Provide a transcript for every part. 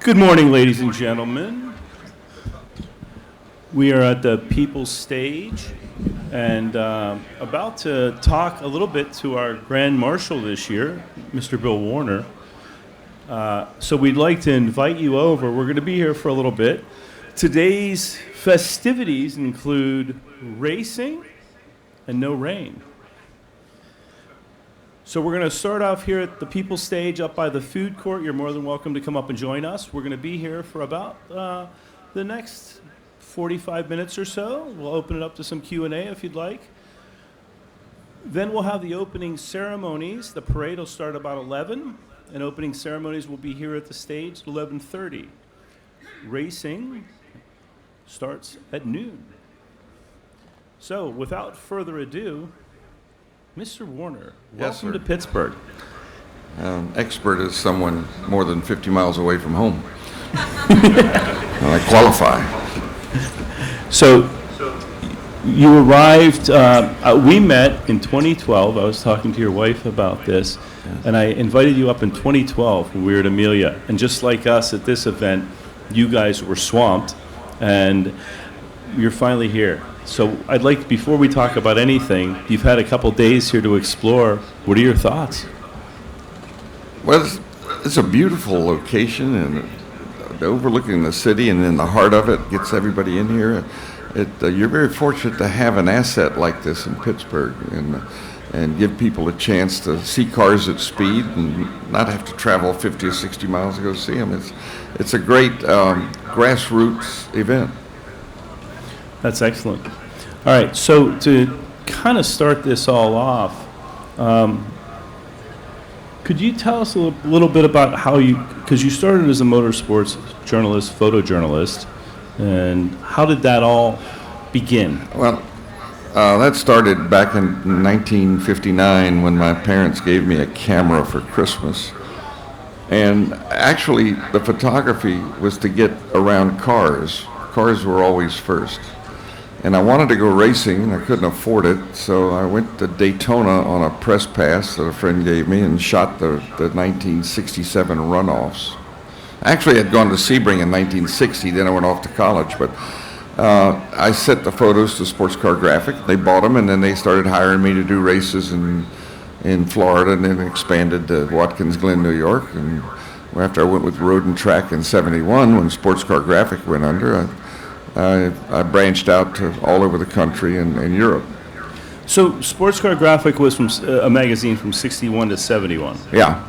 Good morning, ladies and gentlemen. We are at the People's Stage and about to talk a little bit to our Grand Marshal this year, Mr. Bill Warner. So we'd like to invite you over. We're going to be here for a little bit. Today's festivities include racing and no rain. So we're going to start off here at the People's Stage up by the food court. You're more than welcome to come up and join us. We're going to be here for about the next 45 minutes or so. We'll open it up to some Q&A if you'd like. Then we'll have the opening ceremonies. The parade will start about 11, and opening ceremonies will be here at the stage at 11:30. Racing starts at noon. So without further ado, Mr. Warner, welcome to Pittsburgh. Expert is someone more than 50 miles away from home. I qualify. So you arrived, we met in 2012. I was talking to your wife about this, and I invited you up in 2012 when we were at Amelia. And just like us at this event, you guys were swamped, and you're finally here. So I'd like, before we talk about anything, you've had a couple days here to explore. What are your thoughts? Well, it's a beautiful location and overlooking the city, and in the heart of it gets everybody in here. You're very fortunate to have an asset like this in Pittsburgh and give people a chance to see cars at speed and not have to travel 50 or 60 miles to go see them. It's a great grassroots event. That's excellent. All right, so to kind of start this all off, could you tell us a little bit about how because you started as a motorsports journalist, photojournalist, and how did that all begin? Well, that started back in 1959 when my parents gave me a camera for Christmas. And actually, the photography was to get around cars. Cars were always first. And I wanted to go racing, and I couldn't afford it, so I went to Daytona on a press pass that a friend gave me and shot the 1967 runoffs. Actually, I'd gone to Sebring in 1960, then I went off to college, but I sent the photos to Sports Car Graphic. They bought them, and then they started hiring me to do races in Florida, and then expanded to Watkins Glen, New York. And after I went with Road and Track in 71, when Sports Car Graphic went under, I branched out to all over the country and Europe. So Sports Car Graphic was from a magazine from 61 to 71? Yeah.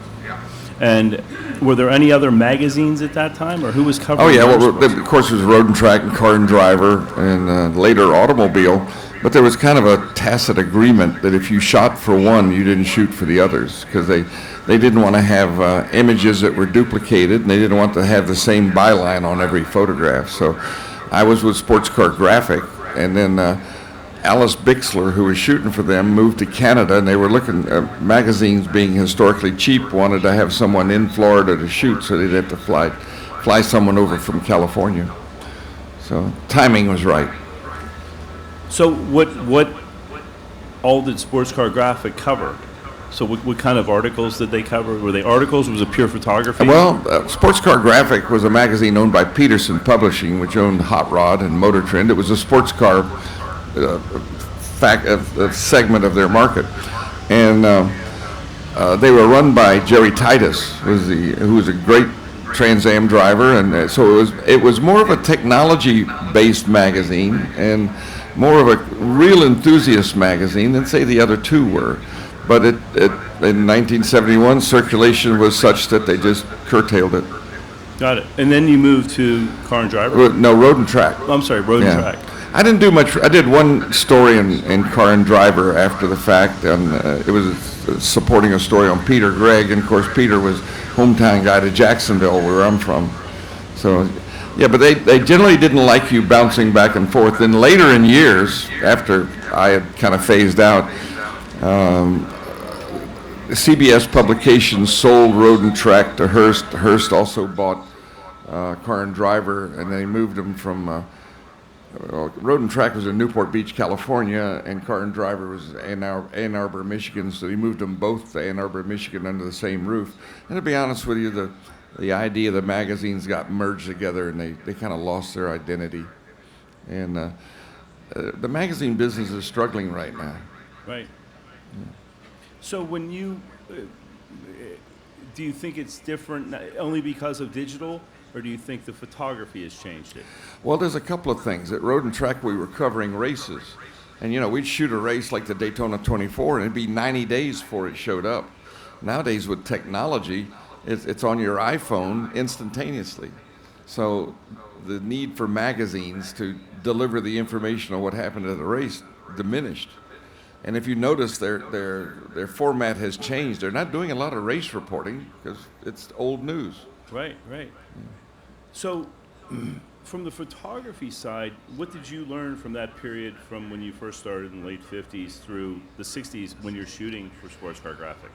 And were there any other magazines at that time, or who was covering? Oh, yeah, well, of course, there was Road and Track and Car and Driver, and later Automobile. But there was kind of a tacit agreement that if you shot for one, you didn't shoot for the others, because they didn't want to have images that were duplicated, and they didn't want to have the same byline on every photograph. So I was with Sports Car Graphic, and then Alice Bixler, who was shooting for them, moved to Canada, and they were looking at magazines being historically cheap, wanted to have someone in Florida to shoot, so they'd have to fly someone over from California. So timing was right. So what all did Sports Car Graphic cover? So what kind of articles did they cover? Were they articles, or was it pure photography? Well, Sports Car Graphic was a magazine owned by Peterson Publishing, which owned Hot Rod and Motor Trend. It was a sports car a segment of their market. And they were run by Jerry Titus, who was a great Trans Am driver. And so it was more of a technology-based magazine and more of a real enthusiast magazine than, say, the other two were. But in 1971, circulation was such that they just curtailed it. Got it. And then you moved to Car and Driver? No, Road and Track. I'm sorry, Road and Track. I didn't do much. I did one story in Car and Driver after the fact, and it was supporting a story on Peter Gregg, and of course Peter was hometown guy to Jacksonville, where I'm from. So, yeah, but they generally didn't like you bouncing back and forth. Then later in years, after I had kind of phased out, CBS Publications sold Road and Track to Hearst. Hearst also bought Car and Driver, and they moved them from Road and Track was in Newport Beach, California, and Car and Driver was Ann Arbor, Michigan. So he moved them both to Ann Arbor, Michigan, under the same roof. And to be honest with you, the idea of the magazines got merged together, and they kind of lost their identity. And the magazine business is struggling right now. Right. So when you, do you think it's different only because of digital, or do you think the photography has changed it? Well, there's a couple of things. At Road and Track, we were covering races. And, we'd shoot a race like the Daytona 24, and it'd be 90 days before it showed up. Nowadays, with technology, it's on your iPhone instantaneously. So the need for magazines to deliver the information on what happened at the race diminished. And if you notice, their format has changed. They're not doing a lot of race reporting because it's old news. Right. So from the photography side, what did you learn from that period from when you first started in the late 50s through the 60s when you're shooting for Sports Car Graphic?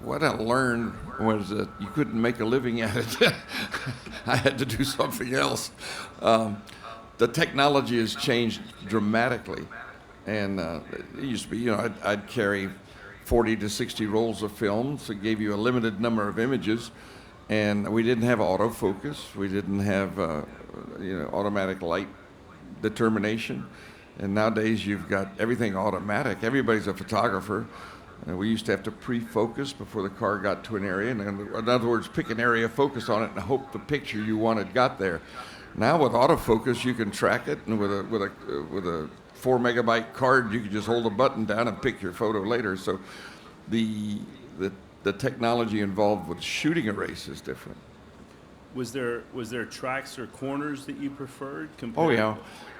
What I learned was that you couldn't make a living at it. I had to do something else. The technology has changed dramatically. And it used to be, I'd carry 40 to 60 rolls of film, so it gave you a limited number of images. And we didn't have autofocus. We didn't have, automatic light determination. And nowadays you've got everything automatic. Everybody's a photographer. And we used to have to pre-focus before the car got to an area. And in other words, pick an area, focus on it, and hope the picture you wanted got there. Now with autofocus, you can track it, and with a 4 megabyte card, you can just hold a button down and pick your photo later. So the technology involved with shooting a race is different. Was there tracks or corners that you preferred? Oh yeah,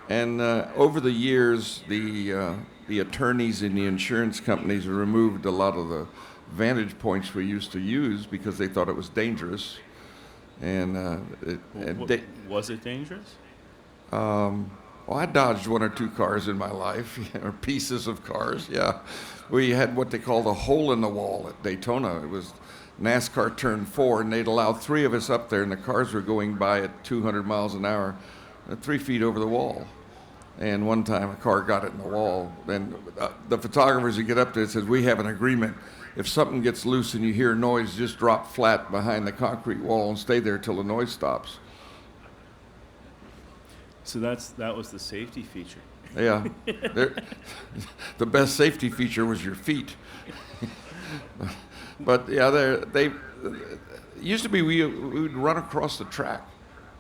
and over the years, the attorneys in the insurance companies removed a lot of the vantage points we used to use because they thought it was dangerous. And was it dangerous? Well, I dodged one or two cars in my life, or pieces of cars, yeah. We had what they call the hole in the wall at Daytona. It was NASCAR Turn 4, and they'd allow 3 of us up there, and the cars were going by at 200 miles an hour, 3 feet over the wall. And one time a car got it in the wall, and the photographers that get up there says, we have an agreement. If something gets loose and you hear noise, just drop flat behind the concrete wall and stay there till the noise stops. So that was the safety feature. Yeah. The best safety feature was your feet. But yeah, they used to be we would run across the track.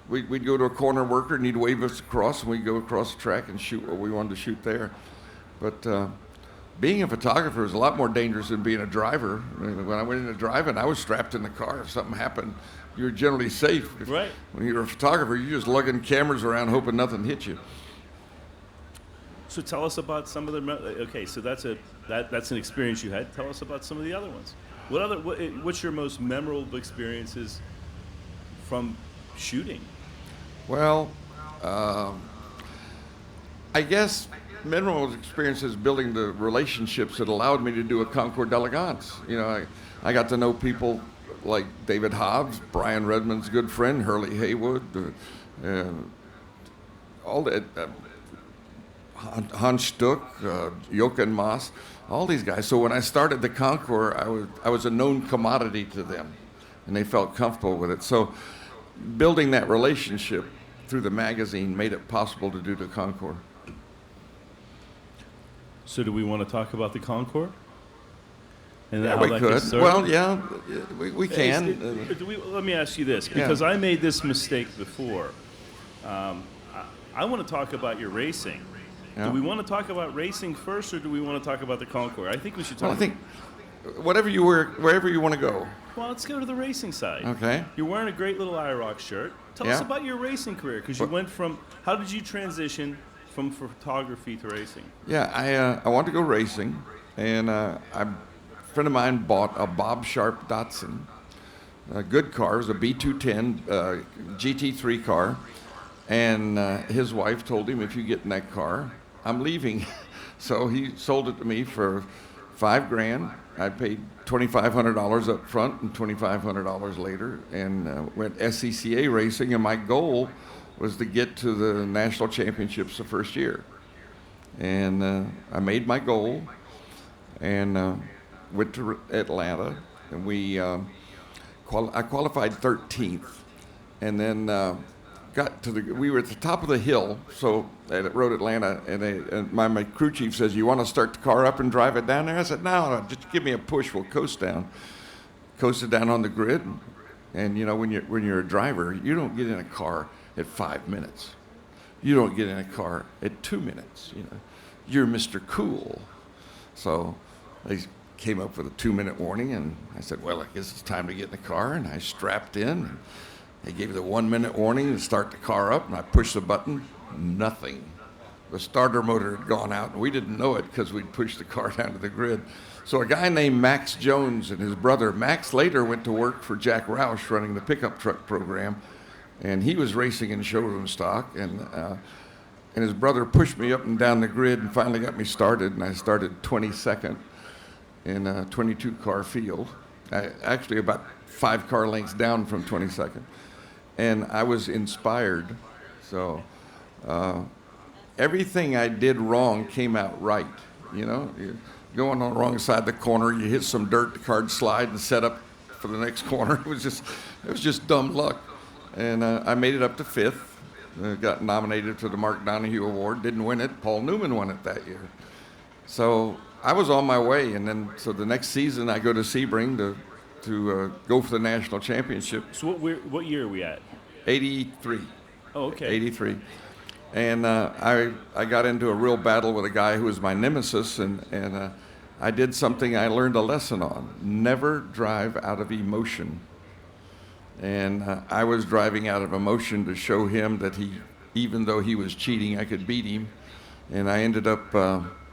We'd go to a corner worker and he'd wave us across, and we'd go across the track and shoot what we wanted to shoot there. But being a photographer is a lot more dangerous than being a driver. I mean, when I went into driving, I was strapped in the car. If something happened, you were generally safe. Right. When you're a photographer, you're just lugging cameras around hoping nothing hits you. So tell us about some of the. Okay, so that's an experience you had. Tell us about some of the other ones. What's your most memorable experiences from shooting? Well, I guess memorable experiences building the relationships that allowed me to do a Concours d'Elegance. I got to know people like David Hobbs, Brian Redmond's good friend, Hurley Haywood, all that. Hans Stuck, Jochen Maas, all these guys. So when I started the Concours, I was a known commodity to them, and they felt comfortable with it. So building that relationship through the magazine made it possible to do the Concours. So do we want to talk about the Concours? And yeah, we could. Well, yeah, we can. Let me ask you this, because I made this mistake before. I want to talk about your racing. Yeah. Do we want to talk about racing first, or do we want to talk about the Concours? I think we should talk. Well, I think wherever you want to go. Well, let's go to the racing side. Okay. You're wearing a great little IROC shirt. Tell us about your racing career, because you went from. How did you transition from photography to racing? Yeah, I wanted to go racing, and a friend of mine bought a Bob Sharp Datsun, a good car. It was a B210 GT3 car, and his wife told him, if you get in that car, I'm leaving. So he sold it to me for $5,000. I paid $2,500 up front and $2,500 later, and went SCCA racing. And my goal was to get to the national championships the first year. And I made my goal, and went to Atlanta, and we I qualified 13th, and then we were at the top of the hill, so at Road Atlanta, and my crew chief says, "You want to start the car up and drive it down there?" I said, "No, just give me a push, we'll coast down." Coasted down on the grid, and when you're a driver, you don't get in a car at 5 minutes. You don't get in a car at 2 minutes. You're Mr. Cool. So they came up with a 2-minute warning, and I said, "Well, I guess it's time to get in the car." And I strapped in. And they gave the 1-minute warning to start the car up, and I pushed the button. Nothing. The starter motor had gone out, and we didn't know it because we'd pushed the car down to the grid. So a guy named Max Jones and his brother, Max later went to work for Jack Roush running the pickup truck program, and he was racing in showroom stock, and his brother pushed me up and down the grid and finally got me started, and I started 22nd in a 22-car field, actually about 5 car lengths down from 22nd, and I was inspired. So everything I did wrong came out right. You're going on the wrong side of the corner, you hit some dirt, the car slide and set up for the next corner. It was just dumb luck. And I made it up to 5th. Got nominated for the Mark Donahue Award. Didn't win it. Paul Newman won it that year. So I was on my way. And then, so the next season, I go to Sebring to go for the national championship. So what year are we at? 83. Oh, okay. 83. And I got into a real battle with a guy who was my nemesis, and I did something I learned a lesson on. Never drive out of emotion. And I was driving out of emotion to show him that even though he was cheating, I could beat him. And I ended up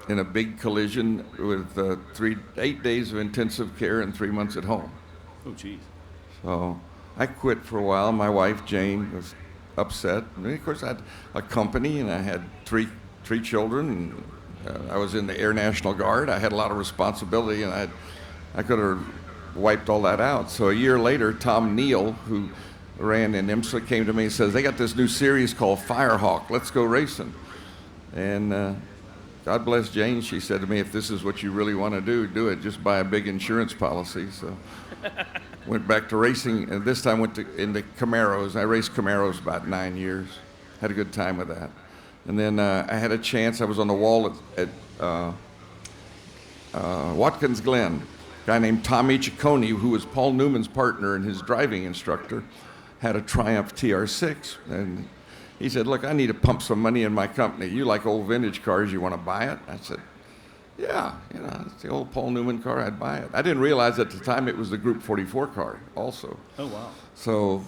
in a big collision with 8 days of intensive care and 3 months at home. Oh, geez. So I quit for a while. My wife, Jane, was upset. And of course, I had a company, and I had three children. And, I was in the Air National Guard. I had a lot of responsibility, and I could have wiped all that out. So a year later, Tom Neal, who ran in IMSA, came to me and says, "They got this new series called Firehawk. Let's go racing." And God bless Jane. She said to me, "If this is what you really want to do it. Just buy a big insurance policy." So went back to racing, and this time went into Camaros. I raced Camaros about 9 years. Had a good time with that. And then I had a chance. I was on the wall at Watkins Glen. A guy named Tommy Ciccone, who was Paul Newman's partner and his driving instructor, had a Triumph TR6. And he said, "Look, I need to pump some money in my company. You like old vintage cars, you want to buy it?" I said, "Yeah, it's the old Paul Newman car, I'd buy it." I didn't realize at the time it was the Group 44 car also. Oh, wow. So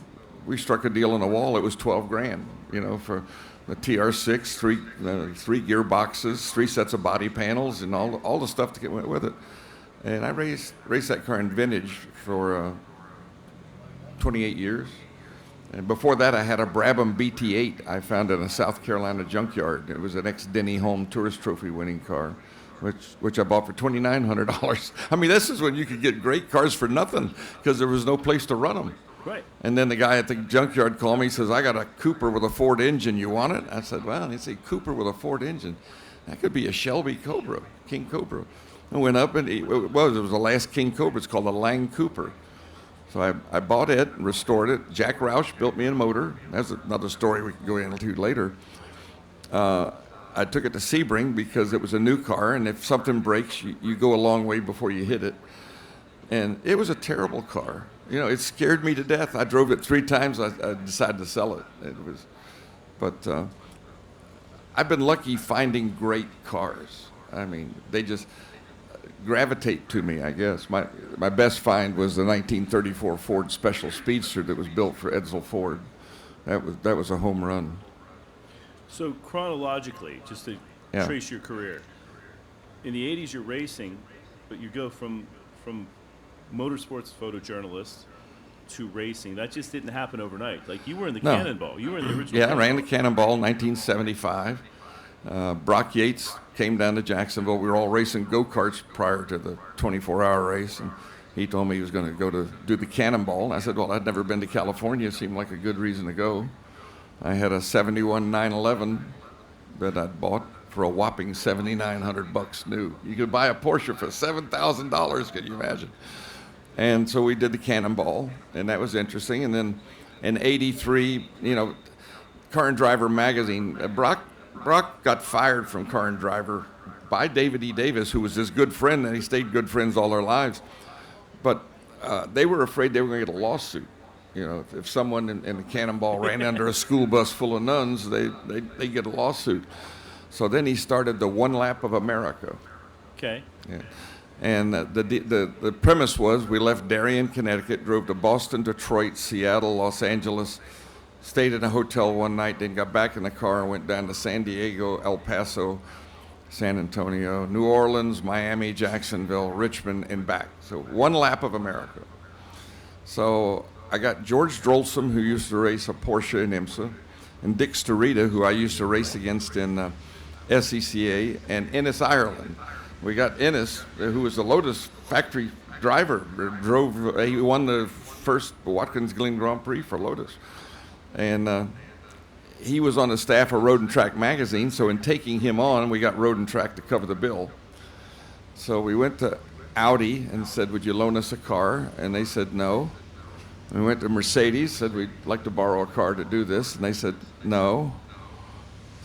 we struck a deal on the wall. It was $12,000, for the TR6, three gearboxes, 3 sets of body panels, and all the stuff that went with it. And I raced that car in vintage for 28 years. And before that, I had a Brabham BT8 I found in a South Carolina junkyard. It was an ex-Denny Holm Tourist Trophy winning car, which I bought for $2,900. I mean, this is when you could get great cars for nothing because there was no place to run them. Right. And then the guy at the junkyard called me. He says, "I got a Cooper with a Ford engine. You want it?" I said, "Well," he said, "Cooper with a Ford engine. That could be a Shelby Cobra, King Cobra." I went up, and it was the last King Cobra. It's called a Lang Cooper. So I bought it and restored it. Jack Roush built me a motor. That's another story we can go into later. I took it to Sebring because it was a new car, and if something breaks, you go a long way before you hit it. And it was a terrible car. It scared me to death. I drove it 3 times. I decided to sell it. But I've been lucky finding great cars. I mean, they just gravitate to me, I guess. My best find was the 1934 Ford Special Speedster that was built for Edsel Ford. That was a home run. So chronologically, just to trace your career, in the 80s you're racing, but you go from motorsports photojournalist to racing. That just didn't happen overnight. Like, you were in the Cannonball. You were in the original I ran the Cannonball in 1975. Brock Yates came down to Jacksonville. We were all racing go-karts prior to the 24-hour race, and he told me he was going to go to do the Cannonball. And I said, well, I'd never been to California. It seemed like a good reason to go. I had a 71 911 that I'd bought for a whopping $7,900 new. You could buy a Porsche for $7,000, can you imagine? And so we did the Cannonball, and that was interesting. And then in '83, Car and Driver magazine, Brock got fired from Car and Driver by David E. Davis, who was his good friend, and he stayed good friends all their lives. But they were afraid they were going to get a lawsuit. If someone in the Cannonball ran under a school bus full of nuns, they get a lawsuit. So then he started the One Lap of America. Okay. Yeah. And the premise was we left Darien, Connecticut, drove to Boston, Detroit, Seattle, Los Angeles, stayed in a hotel one night, then got back in the car and went down to San Diego, El Paso, San Antonio, New Orleans, Miami, Jacksonville, Richmond, and back. So one lap of America. So I got George Drolsom, who used to race a Porsche in IMSA, and Dick Starita, who I used to race against in SCCA, and Ennis, Ireland. We got Ennis, who was the Lotus factory driver, he won the first Watkins Glen Grand Prix for Lotus. And he was on the staff of Road and Track magazine, so in taking him on, we got Road and Track to cover the bill. So we went to Audi and said, would you loan us a car? And they said no. And we went to Mercedes, said we'd like to borrow a car to do this, and they said no.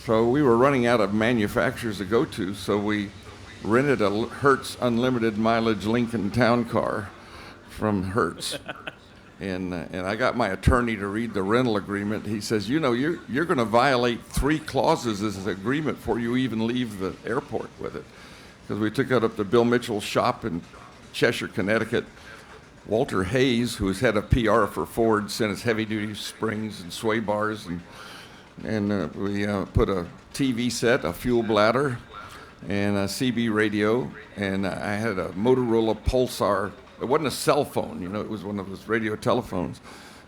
So we were running out of manufacturers to go to, so we rented a Hertz unlimited mileage Lincoln Town Car from Hertz. And I got my attorney to read the rental agreement. He says, you're going to violate 3 clauses as an agreement before you even leave the airport with it. Because we took it up to Bill Mitchell's shop in Cheshire, Connecticut. Walter Hayes, who was head of PR for Ford, sent us heavy-duty springs and sway bars. And we put a TV set, a fuel bladder, and a CB radio. And I had a Motorola Pulsar. It wasn't a cell phone, it was one of those radio telephones.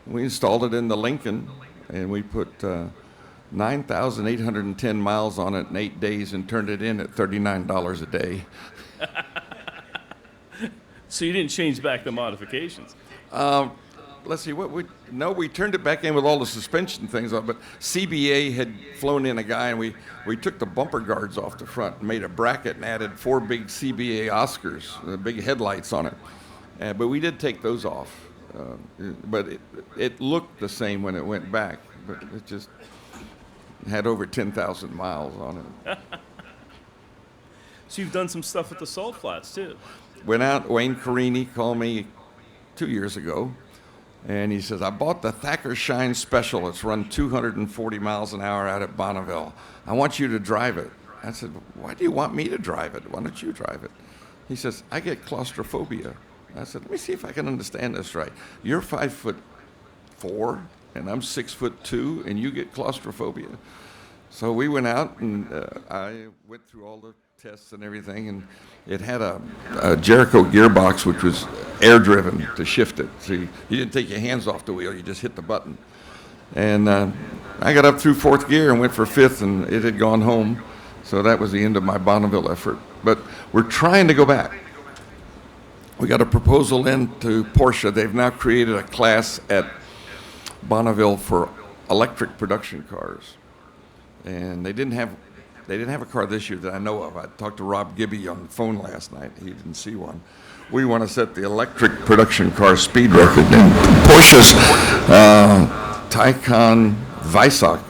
We installed it in the Lincoln, and we put 9,810 miles on it in 8 days and turned it in at $39 a day. So you didn't change back the modifications? Let's see, we turned it back in with all the suspension things on, but CBA had flown in a guy, and we took the bumper guards off the front and made a bracket and added 4 big CBA Oscars, big headlights on it. But we did take those off. But it looked the same when it went back, but it just had over 10,000 miles on it. So you've done some stuff with the salt flats, too. Went out, Wayne Carini called me 2 years ago, and he says, I bought the Thacker Shine Special. It's run 240 miles an hour out at Bonneville. I want you to drive it. I said, why do you want me to drive it? Why don't you drive it? He says, I get claustrophobia. I said, let me see if I can understand this right. You're 5'4", and I'm 6'2", and you get claustrophobia. So we went out, and I went through all the tests and everything, and it had a Jericho gearbox, which was air-driven to shift it. So you didn't take your hands off the wheel, you just hit the button. And I got up through 4th gear and went for 5th, and it had gone home. So that was the end of my Bonneville effort. But we're trying to go back. We got a proposal in to Porsche. They've now created a class at Bonneville for electric production cars. And they didn't have a car this year that I know of. I talked to Rob Gibby on the phone last night. He didn't see one. We want to set the electric production car speed record. And Porsche's Taycan Weissach,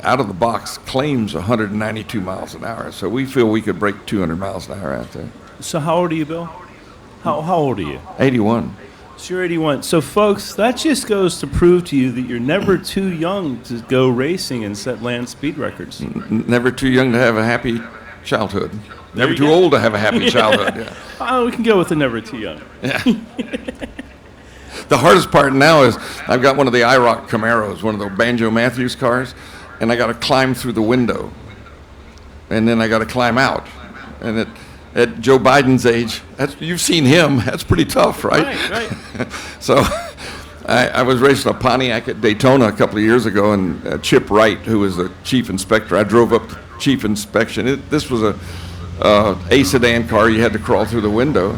out of the box, claims 192 miles an hour. So we feel we could break 200 miles an hour out there. So how old are you, Bill? How old are you? 81. So you're 81. So, folks, that just goes to prove to you that you're never too young to go racing and set land speed records. Never too young to have a happy childhood. Never too old to have a happy childhood. Yeah. Oh, we can go with the never too young. Yeah. The hardest part now is I've got one of the IROC Camaros, one of the Banjo Matthews cars, and I got to climb through the window, and then I got to climb out, and at Joe Biden's age, you've seen him, that's pretty tough, right? Right. So I was racing a Pontiac at Daytona a couple of years ago, and Chip Wright, who was the chief inspector, I drove up to chief inspection. This was a sedan car. You had to crawl through the window.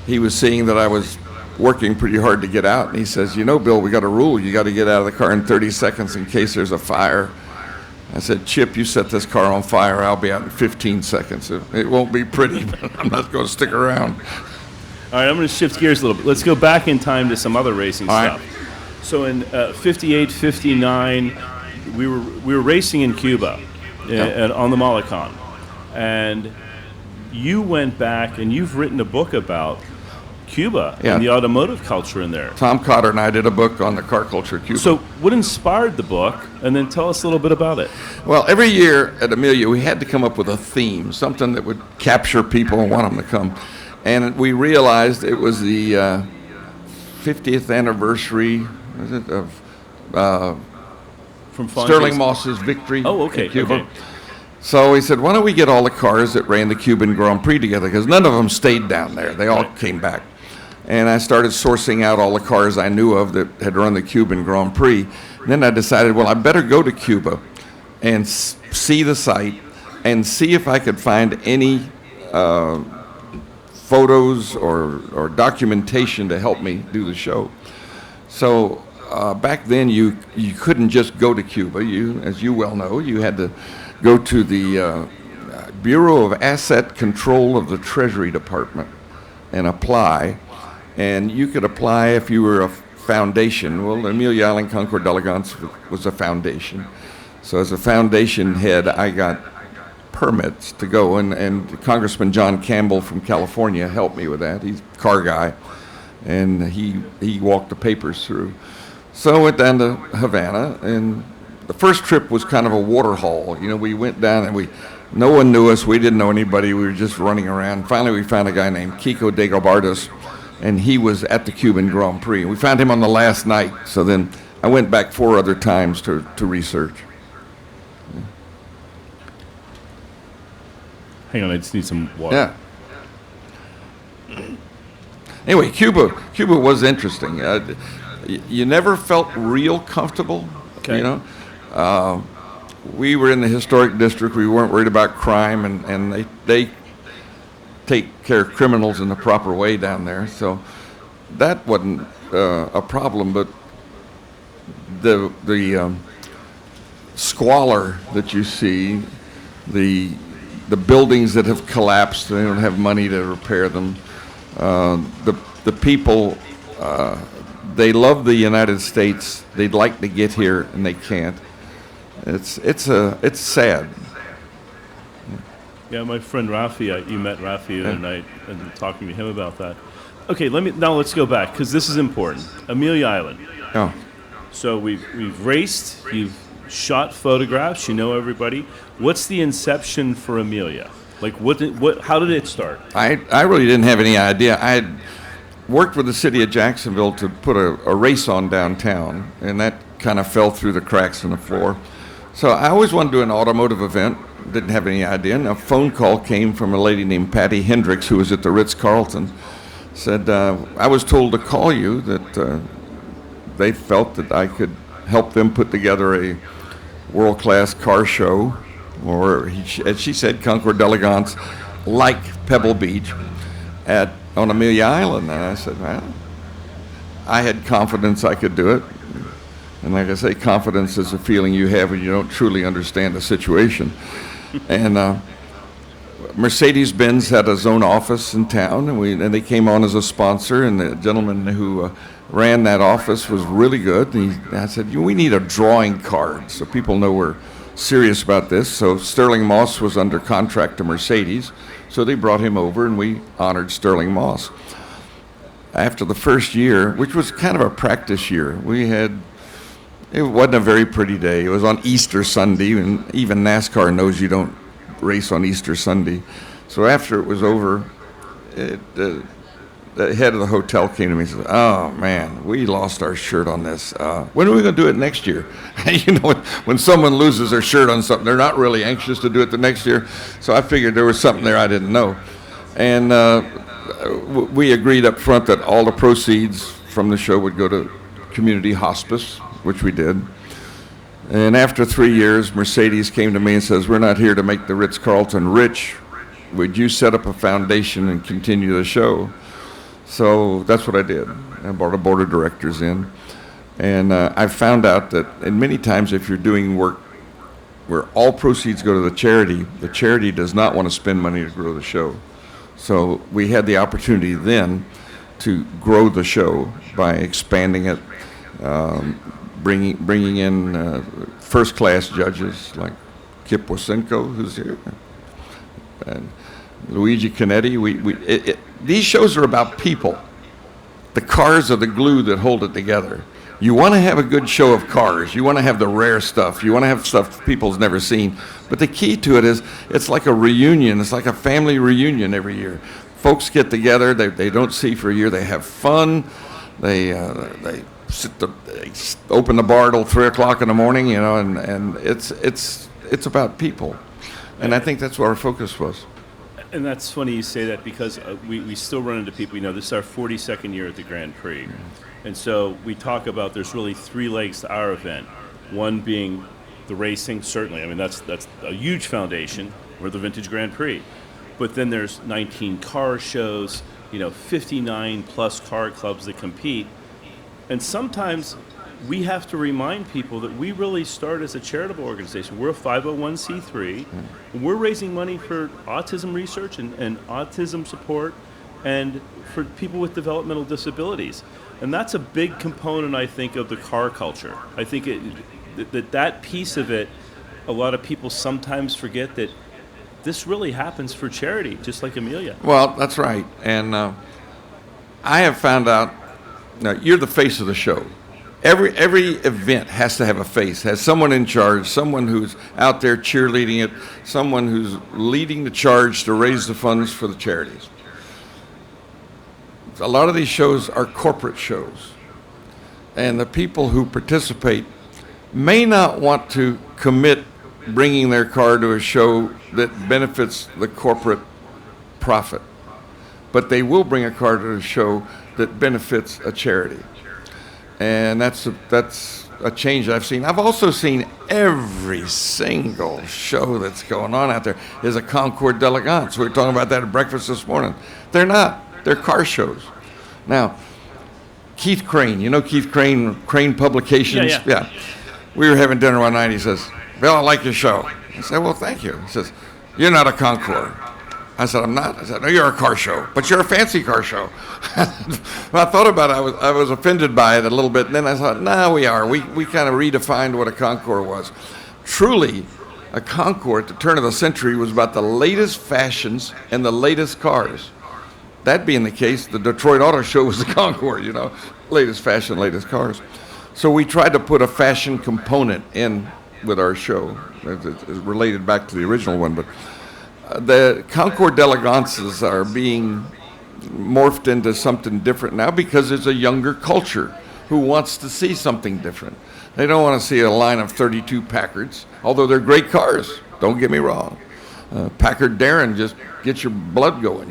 He was seeing that I was working pretty hard to get out, and he says, Bill, we got a rule. You got to get out of the car in 30 seconds in case there's a fire. I said, Chip, you set this car on fire, I'll be out in 15 seconds. It won't be pretty, but I'm not going to stick around. All right, I'm going to shift gears a little bit. Let's go back in time to some other racing All stuff. right. So in 58, 59, we were racing in Cuba on the Amalgam. And you went back and you've written a book about Cuba and the automotive culture in there. Tom Cotter and I did a book on the car culture of Cuba. So what inspired the book? And then tell us a little bit about it. Well, every year at Amelia, we had to come up with a theme, something that would capture people and want them to come. And we realized it was the 50th anniversary of From Sterling Moss's victory in Cuba. Okay. So we said, why don't we get all the cars that ran the Cuban Grand Prix together? Because none of them stayed down there. They all came back. And I started sourcing out all the cars I knew of that had run the Cuban Grand Prix. And then I decided, well, I better go to Cuba and see the site and see if I could find any photos or documentation to help me do the show. So back then, you couldn't just go to Cuba. As you well know, you had to go to the Bureau of Asset Control of the Treasury Department and apply. And you could apply if you were a foundation. Well, Amelia Island Concours d'Elegance was a foundation. So as a foundation head, I got permits to go, and Congressman John Campbell from California helped me with that. He's a car guy, and he walked the papers through. So I went down to Havana, and the first trip was kind of a water haul. You know, we went down and no one knew us. We didn't know anybody. We were just running around. Finally, we found a guy named Kiko de Gabardos, and he was at the Cuban Grand Prix. We found him on the last night, so then I went back 4 other times to research. Hang on, I just need some water. Yeah. Anyway, Cuba was interesting. You never felt real comfortable, Okay. you know. We were in the historic district. We weren't worried about crime, and they take care of criminals in the proper way down there. So that wasn't a problem, but the squalor that you see, the buildings that have collapsed, they don't have money to repair them. The people, they love the United States. They'd like to get here and they can't. It's sad. Yeah, my friend Rafi, you met Rafi the other night and talking to him about that. Okay, let's go back because this is important. Amelia Island. Oh. So we've raced. You've shot photographs. You know everybody. What's the inception for Amelia? Like how did it start? I really didn't have any idea. I had worked with the city of Jacksonville to put a race on downtown, and that kind of fell through the cracks in the floor. So I always wanted to do an automotive event. Didn't have any idea. And a phone call came from a lady named Patty Hendricks, who was at the Ritz-Carlton. Said, I was told to call you, that they felt that I could help them put together a world-class car show, or as she said, Concours d'Elegance, like Pebble Beach on Amelia Island. And I said, well, I had confidence I could do it. And like I say, confidence is a feeling you have when you don't truly understand the situation. And Mercedes-Benz had his own office in town, and they came on as a sponsor, and the gentleman who ran that office was really good. And I said, we need a drawing card so people know we're serious about this. So Sterling Moss was under contract to Mercedes, so they brought him over, and we honored Sterling Moss. After the first year, which was kind of a practice year, it wasn't a very pretty day. It was on Easter Sunday, and even NASCAR knows you don't race on Easter Sunday. So after it was over, the head of the hotel came to me and said, oh, man, we lost our shirt on this. When are we going to do it next year? You know, when someone loses their shirt on something, they're not really anxious to do it the next year. So I figured there was something there I didn't know. And we agreed up front that all the proceeds from the show would go to community hospice, which we did. And after 3 years, Mercedes came to me and says, we're not here to make the Ritz-Carlton rich. Would you set up a foundation and continue the show? So that's what I did. I brought a board of directors in. And I found out that, and many times if you're doing work where all proceeds go to the charity does not want to spend money to grow the show. So we had the opportunity then to grow the show by expanding it, bringing in first-class judges like Kip Wasenko, who's here, and Luigi Canetti. These shows are about people. The cars are the glue that hold it together. You want to have a good show of cars. You want to have the rare stuff. You want to have stuff people's never seen. But the key to it is it's like a reunion. It's like a family reunion every year. Folks get together. They don't see for a year. They have fun. They open the bar till 3 o'clock in the morning, and it's about people. And I think that's what our focus was. And that's funny you say that, because we still run into people. This is our 42nd year at the Grand Prix. And so we talk about there's really three legs to our event. One being the racing, certainly. I mean, that's a huge foundation. We're the Vintage Grand Prix. But then there's 19 car shows, 59 plus car clubs that compete. And sometimes we have to remind people that we really start as a charitable organization. We're a 501c3. And we're raising money for autism research and autism support and for people with developmental disabilities. And that's a big component, I think, of the car culture. I think that piece of it, a lot of people sometimes forget that this really happens for charity, just like Amelia. Well, that's right. And I have found out, you're the face of the show. Every event has to have a face, has someone in charge, someone who's out there cheerleading it, someone who's leading the charge to raise the funds for the charities. A lot of these shows are corporate shows, and the people who participate may not want to commit bringing their car to a show that benefits the corporate profit, but they will bring a car to a show that benefits a charity. And that's a change I've seen. I've also seen every single show that's going on out there is a Concours d'Elegance. We were talking about that at breakfast this morning. They're not. They're car shows. Now, Keith Crane, Keith Crane, Crane Publications? Yeah. We were having dinner one night. He says, Bill, I like your show. I said, well, thank you. He says, you're not a Concours. I said, I'm not. I said, no, you're a car show, but you're a fancy car show. When I thought about it, I was offended by it a little bit, and then I thought, no, we are. We kind of redefined what a Concours was. Truly, a Concours at the turn of the century was about the latest fashions and the latest cars. That being the case, the Detroit Auto Show was the Concours, latest fashion, latest cars. So we tried to put a fashion component in with our show. It's related back to the original one, but the Concours d'Elegances are being morphed into something different now because there's a younger culture who wants to see something different. They don't want to see a line of 32 Packards, although they're great cars, don't get me wrong. Packard Darren just gets your blood going,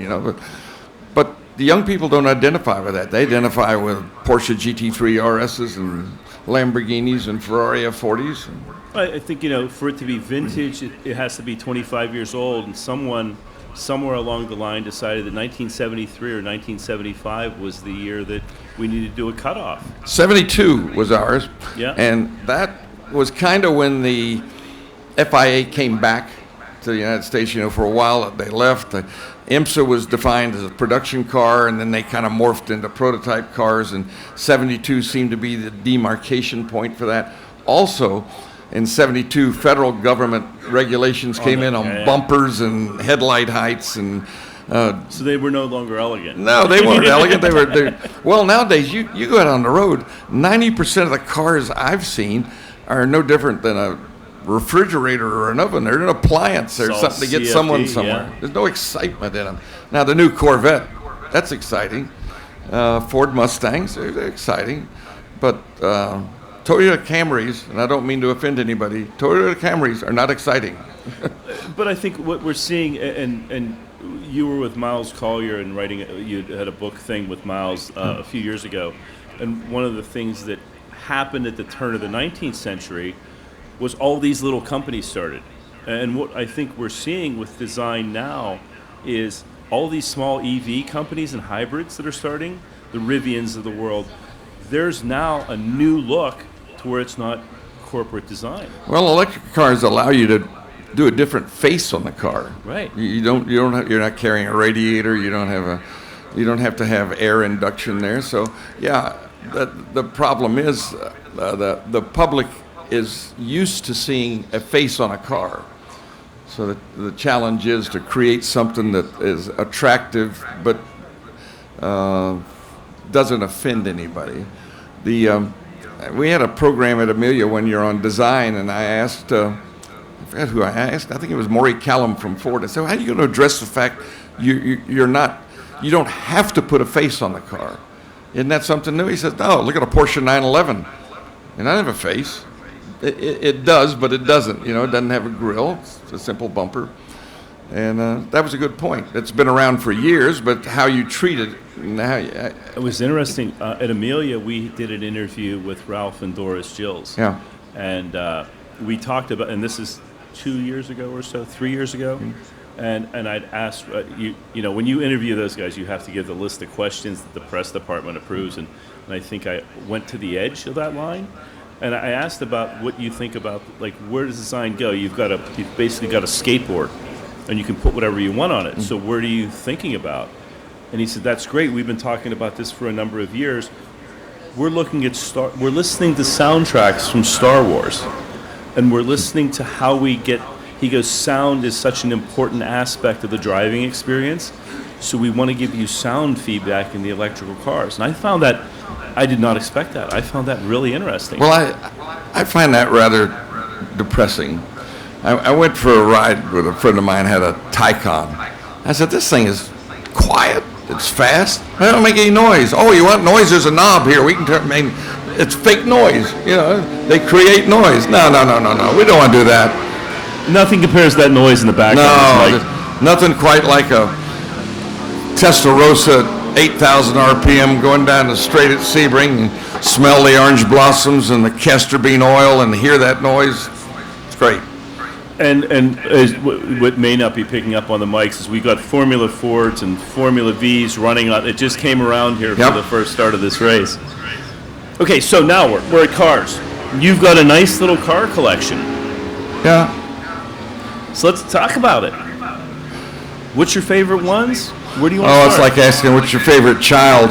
But the young people don't identify with that. They identify with Porsche GT3 RSs and Lamborghinis and Ferrari F40s. I think, for it to be vintage, it has to be 25 years old, and someone somewhere along the line decided that 1973 or 1975 was the year that we needed to do a cutoff. 72 was ours. Yeah. And that was kind of when the FIA came back to the United States. For a while they left. IMSA was defined as a production car, and then they kind of morphed into prototype cars, and 72 seemed to be the demarcation point for that. Also, in 72, federal government regulations came in on bumpers and headlight heights, and so they were no longer elegant. No, they weren't elegant. Well, nowadays, you go out on the road, 90% of the cars I've seen are no different than a refrigerator or an oven. They're an appliance. There's something to get CFD, someone somewhere. Yeah. There's no excitement in them. Now, the new Corvette, that's exciting. Ford Mustangs, they're exciting. But Toyota Camrys, and I don't mean to offend anybody, Toyota Camrys are not exciting. But I think what we're seeing, and you were with Miles Collier and you had a book thing with Miles a few years ago, and one of the things that happened at the turn of the 19th century was all these little companies started. And what I think we're seeing with design now is all these small EV companies and hybrids that are starting, the Rivians of the world. There's now a new look to where it's not corporate design. Well, electric cars allow you to do a different face on the car. Right. You're not carrying a radiator. You don't have to have air induction there. So yeah, the problem is the public is used to seeing a face on a car. So the challenge is to create something that is attractive but doesn't offend anybody. We had a program at Amelia one year on design, and I asked, I forgot who I asked. I think it was Maury Callum from Ford. I said, well, how are you going to address the fact you don't have to put a face on the car? Isn't that something new? He says, no, look at a Porsche 911. And I have a face. It does, but it doesn't. It doesn't have a grill. It's a simple bumper. And that was a good point. It's been around for years, but how you treat it. It was interesting. At Amelia, we did an interview with Ralph and Doris Gills. Yeah. And we talked about, and this is 2 years ago or so, 3 years ago. Mm-hmm. And I'd asked, when you interview those guys, you have to give the list of questions that the press department approves. And I think I went to the edge of that line. And I asked about what you think about, like, where does design go? You've basically got a skateboard, and you can put whatever you want on it. Mm-hmm. So what are you thinking about? And he said, that's great. We've been talking about this for a number of years. We're listening to soundtracks from Star Wars, and we're listening to how we get, he goes, sound is such an important aspect of the driving experience, so we want to give you sound feedback in the electrical cars. And I found that, I did not expect that. I found that really interesting. Well, I find that rather depressing. I went for a ride with a friend of mine, had a Taycan. I said, this thing is quiet. It's fast. I don't make any noise. Oh, you want noise? There's a knob here. We can turn. It's fake noise. They create noise. No. We don't want to do that. Nothing compares to that noise in the background. No, nothing quite like a Testarossa 8,000 RPM going down the straight at Sebring and smell the orange blossoms and the castor bean oil and hear that noise. It's great. And what may not be picking up on the mics is we got Formula Fords and Formula Vs running on. It just came around here for the first start of this race. Okay, so now we're at cars. You've got a nice little car collection. Yeah. So let's talk about it. What's your favorite ones? Where do you want to start? It's like asking what's your favorite child.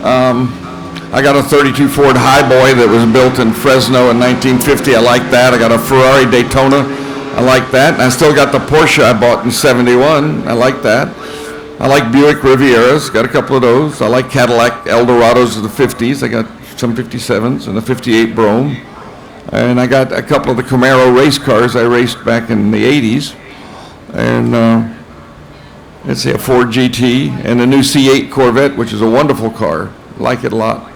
I got a 32 Ford Highboy that was built in Fresno in 1950. I like that. I got a Ferrari Daytona. I like that. And I still got the Porsche I bought in 71. I like that. I like Buick Rivieras. Got a couple of those. I like Cadillac Eldorados of the 50s. I got some 57s and a 58 Brougham. And I got a couple of the Camaro race cars I raced back in the 80s. And let's see, a Ford GT and a new C8 Corvette, which is a wonderful car. Like it a lot.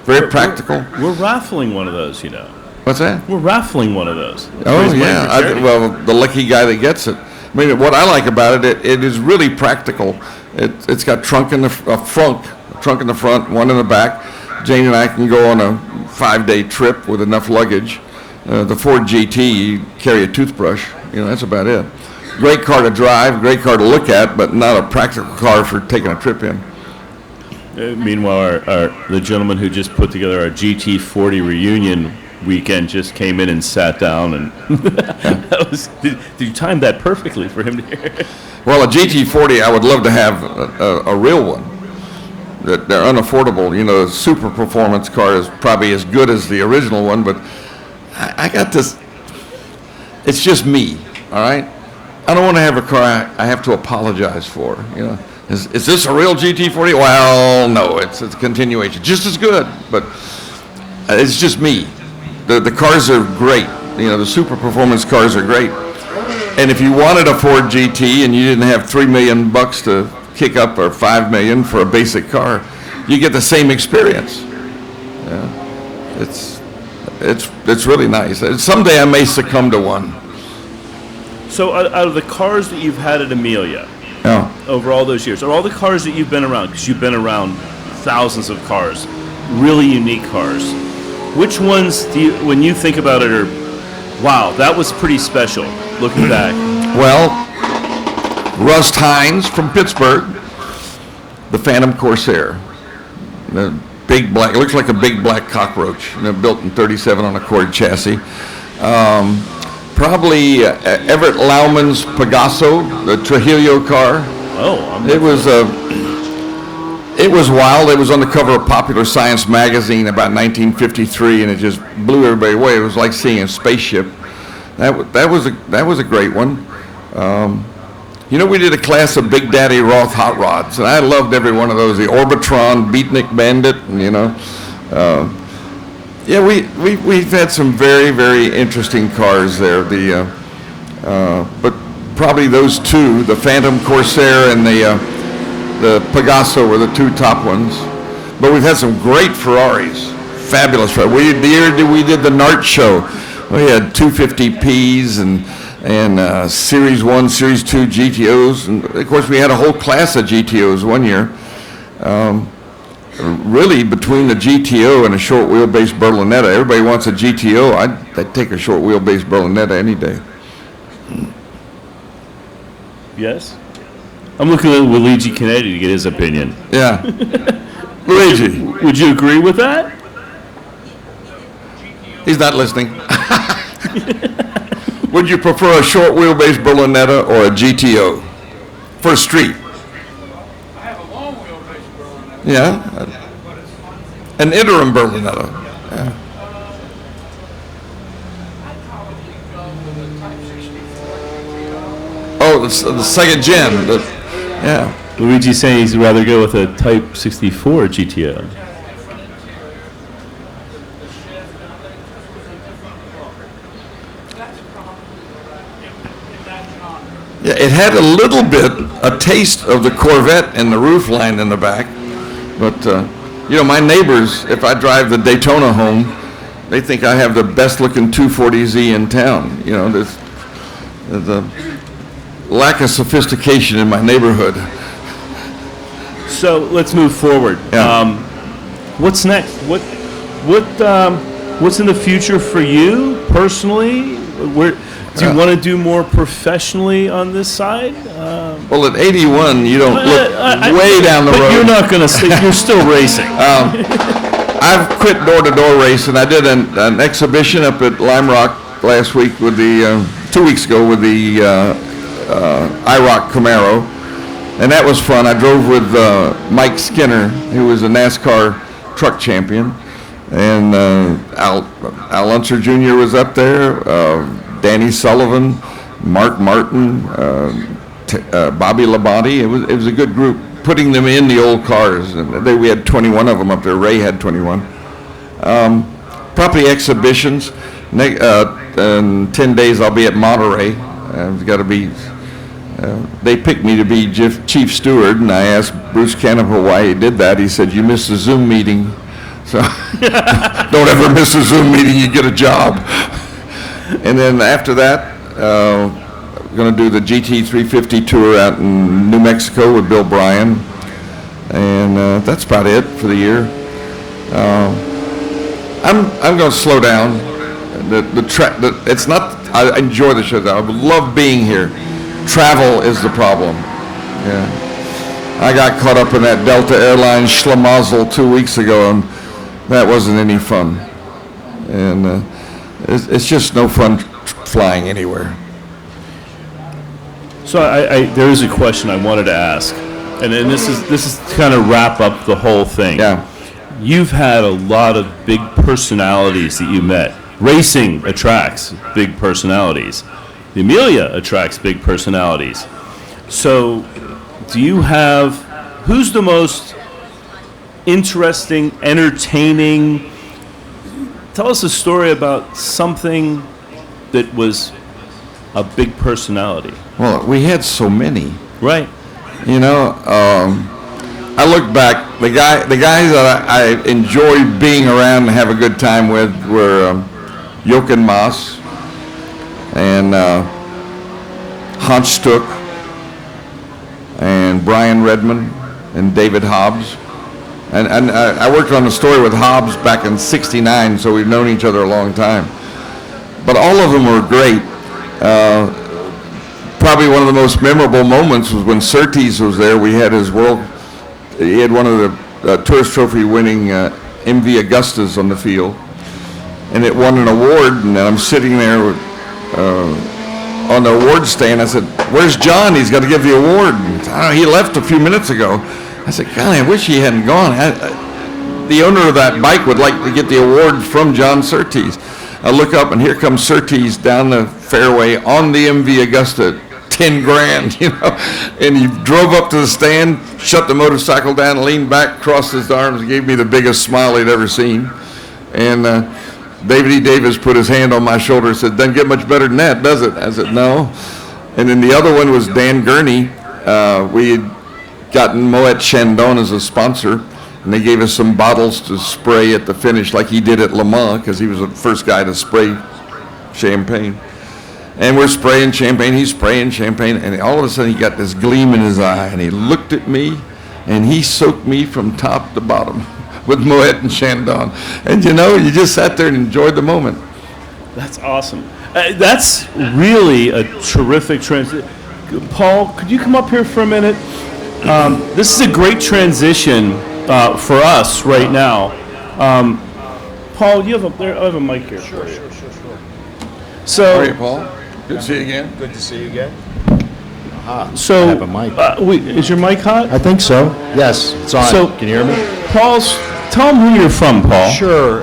Very practical. We're raffling one of those, What's that? We're raffling one of those. Oh, yeah. Well, the lucky guy that gets it. I mean, what I like about it is really practical. It's got trunk in the front, one in the back. Jane and I can go on a 5-day trip with enough luggage. The Ford GT, you carry a toothbrush. That's about it. Great car to drive, great car to look at, but not a practical car for taking a trip in. Meanwhile, the gentleman who just put together our GT40 reunion weekend just came in and sat down, and did you time that perfectly for him to hear? Well, a GT40, I would love to have a real one. They're unaffordable. A super performance car is probably as good as the original one, but I got this. It's just me, all right? I don't want to have a car I have to apologize for. Is this a real GT40? Well, no, it's a continuation, just as good, but it's just me. The cars are great. The super performance cars are great. And if you wanted a Ford GT and you didn't have $3 million to kick up or $5 million for a basic car, you get the same experience. Yeah, it's really nice. Someday I may succumb to one. So out of the cars that you've had at Amelia, over all those years, or all the cars that you've been around, because you've been around thousands of cars, really unique cars, which ones do you, when you think about it, are, wow, that was pretty special, looking back? Well, Rust Hines from Pittsburgh, the Phantom Corsair, the big black, it looks like a big black cockroach, built in 37 on a Accord chassis. Probably Everett Lauman's Pegaso, the Trujillo car. Oh, It was wild. It was on the cover of Popular Science magazine about 1953, and it just blew everybody away. It was like seeing a spaceship. That was a great one. We did a class of Big Daddy Roth hot rods, and I loved every one of those. The Orbitron, Beatnik Bandit, we've had some very, very interesting cars there. But probably those two, the Phantom Corsair and the Pegaso, were the two top ones. But we've had some great Ferraris, fabulous Ferraris. The year we did the NART show, we had 250Ps and Series 1, Series 2 GTOs. And of course, we had a whole class of GTOs one year. Really, between the GTO and a short wheelbase Berlinetta, everybody wants a GTO. I'd take a short wheelbase Berlinetta any day. Yes? I'm looking at Luigi Canetti to get his opinion. Yeah. Luigi. Would you agree with that? He's not listening. Would you prefer a short wheelbase Berlinetta or a GTO for street? I have a long wheelbase Berlinetta. Yeah. An interim Berlinetta. Yeah. I'd probably go with a Type 64 GTO. Oh, the second gen. Yeah. Luigi's saying he'd rather go with a Type 64 GTO. Yeah, it had a little bit, a taste of the Corvette in the roof line in the back. But, my neighbors, if I drive the Daytona home, they think I have the best looking 240Z in town. There's a lack of sophistication in my neighborhood. So let's move forward. Yeah. What's next? What's in the future for you personally? Do you want to do more professionally on this side? Well, at 81, you don't look way down the road. But you're not going to. You're still racing. I've quit door-to-door racing. I did an exhibition up at Lime Rock last week with 2 weeks ago with the IROC Camaro, and that was fun. I drove with Mike Skinner, who was a NASCAR truck champion, and Al Unser Jr. was up there. Danny Sullivan, Mark Martin, Bobby Labonte. It was a good group, putting them in the old cars. And we had 21 of them up there. Ray had 21. Property exhibitions. In 10 days, I'll be at Monterey. I've got to be. They picked me to be chief steward, and I asked Bruce Canepa why he did that. He said, "You missed the Zoom meeting, so don't ever miss a Zoom meeting. You get a job." And then after that, we're going to do the GT 350 tour out in New Mexico with Bill Bryan. And that's about it for the year. I'm going to slow down. It's not, I enjoy the show. I love being here. Travel is the problem. Yeah. I got caught up in that Delta Airlines schlemazel 2 weeks ago, and that wasn't any fun. And it's just no fun flying anywhere. So there is a question I wanted to ask, and this is to kind of wrap up the whole thing. Yeah. You've had a lot of big personalities that you met. Racing attracts big personalities. The Amelia attracts big personalities. So who's the most interesting, entertaining? Tell us a story about something that was a big personality. Well, we had so many. Right. I look back, the guys that I enjoyed being around and have a good time with were Jochen Maas and Hans Stuck and Brian Redmond and David Hobbs. And I worked on a story with Hobbs back in '69, so we've known each other a long time. But all of them were great. Probably one of the most memorable moments was when Surtees was there. He had one of the Tourist Trophy winning MV Augustas on the field. And it won an award, and I'm sitting there on the award stand. I said, "Where's John? He's got to give the award." And, he left a few minutes ago. I said, "Golly, I wish he hadn't gone." The owner of that bike would like to get the award from John Surtees. I look up, and here comes Surtees down the fairway on the MV Augusta, 10 grand, and he drove up to the stand, shut the motorcycle down, leaned back, crossed his arms, and gave me the biggest smile he'd ever seen. And David E. Davis put his hand on my shoulder and said, "Doesn't get much better than that, does it?" I said, "No." And then the other one was Dan Gurney. We had gotten Moet Chandon as a sponsor, and they gave us some bottles to spray at the finish like he did at Le Mans, because he was the first guy to spray champagne. And we're spraying champagne, he's spraying champagne, and all of a sudden he got this gleam in his eye, and he looked at me, and he soaked me from top to bottom with Moet and Chandon. And you just sat there and enjoyed the moment. That's awesome. That's really a terrific transition. Paul, could you come up here for a minute? This is a great transition for us right now. Paul, I have a mic here. Sure. So, How are you, Paul? Good to see you again. Good to see you again. So, I have a mic. Is your mic hot? I think so. Yes, it's on. So- Can you hear me? Tell them who you're from, Paul. Sure.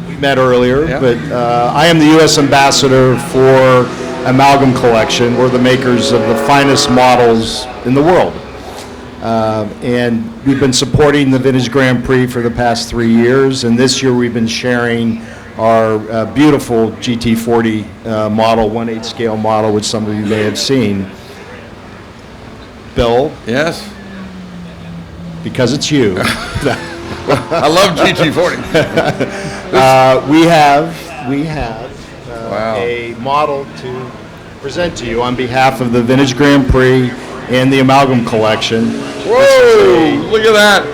We met earlier, Yeah. but I am the U.S. ambassador for Amalgam Collection. We're the makers of the finest models in the world. And we've been supporting the Vintage Grand Prix for the past 3 years, and this year we've been sharing our beautiful GT40 model, 1/8 scale model, which some of you may have seen. Bill, Yes? because it's you, I love GT40. we have Wow. a model to present to you on behalf of the Vintage Grand Prix and the Amalgam Collection. Whoa, look at that.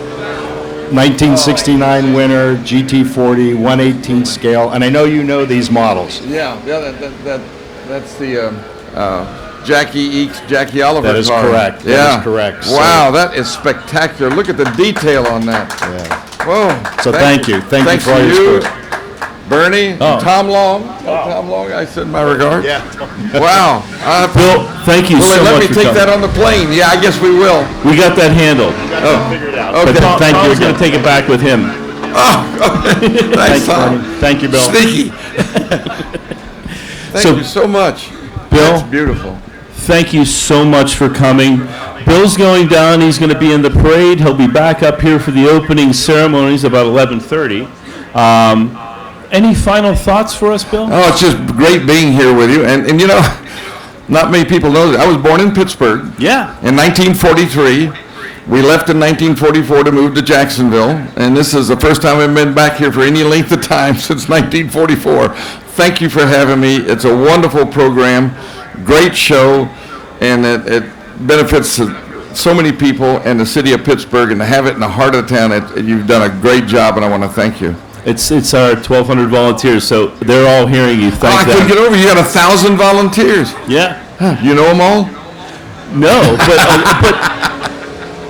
1969 winner, GT40, 1/18 scale, and I know you know these models. Yeah, that's the Jackie Eakes, Jackie Oliver That is car. correct. Yeah. That is correct. Wow, that is spectacular. Look at the detail on that. Yeah. Whoa. So thank you. Thank you Thanks for all your to support. Bernie, Oh. Tom Long. Tom Long, I send my regards. Yeah. Wow. Bill, thank you Will so they much let me for take coming. that on the plane? Yeah, I guess we will. We got that handled. Figured out. Okay. But thank you Tom's going again. to take it back with him. Thanks, Tom. Thank you, Bill. Sneaky. Thank So- you so much. Bill? That's beautiful. Thank you so much for coming. Bill's going down. He's going to be in the parade. He'll be back up here for the opening ceremonies about 11:30. Any final thoughts for us, Bill? Oh, it's just great being here with you. And not many people know that. I was born in Pittsburgh Yeah. in 1943. We left in 1944 to move to Jacksonville. And this is the first time I've been back here for any length of time since 1944. Thank you for having me. It's a wonderful program, great show, and it benefits so many people and the city of Pittsburgh. And to have it in the heart of town, you've done a great job, and I want to thank you. It's our 1,200 volunteers, so they're all hearing you. I Thank couldn't them. get over. You got 1,000 volunteers. Yeah. You know them all? No,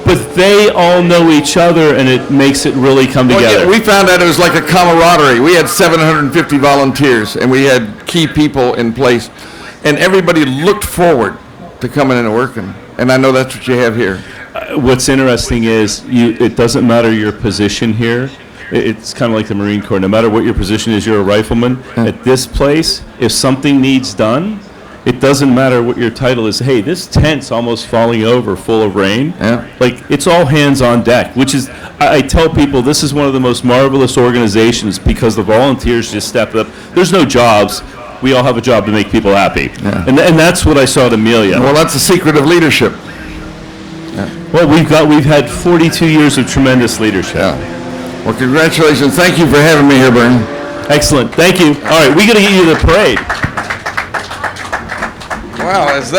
but they all know each other, and it makes it really come Well, together. yeah, we found out it was like a camaraderie. We had 750 volunteers, and we had key people in place, and everybody looked forward to coming in and working. And I know that's what you have here. What's interesting is it doesn't matter your position here. It's kind of like the Marine Corps. No matter what your position is, you're a rifleman. At this place, if something needs done, it doesn't matter what your title is. Hey, this tent's almost falling over full of rain. Yeah. Like, it's all hands on deck, which is, I tell people, this is one of the most marvelous organizations because the volunteers just step up. There's no jobs. We all have a job to make people happy. Yeah. And that's what I saw at Amelia. Well, that's the secret of leadership. Well, we've had 42 years of tremendous leadership. Yeah. Well, congratulations. Thank you for having me here, Bernie. Excellent. Thank you. All right, we got to get you to the parade. Wow, is that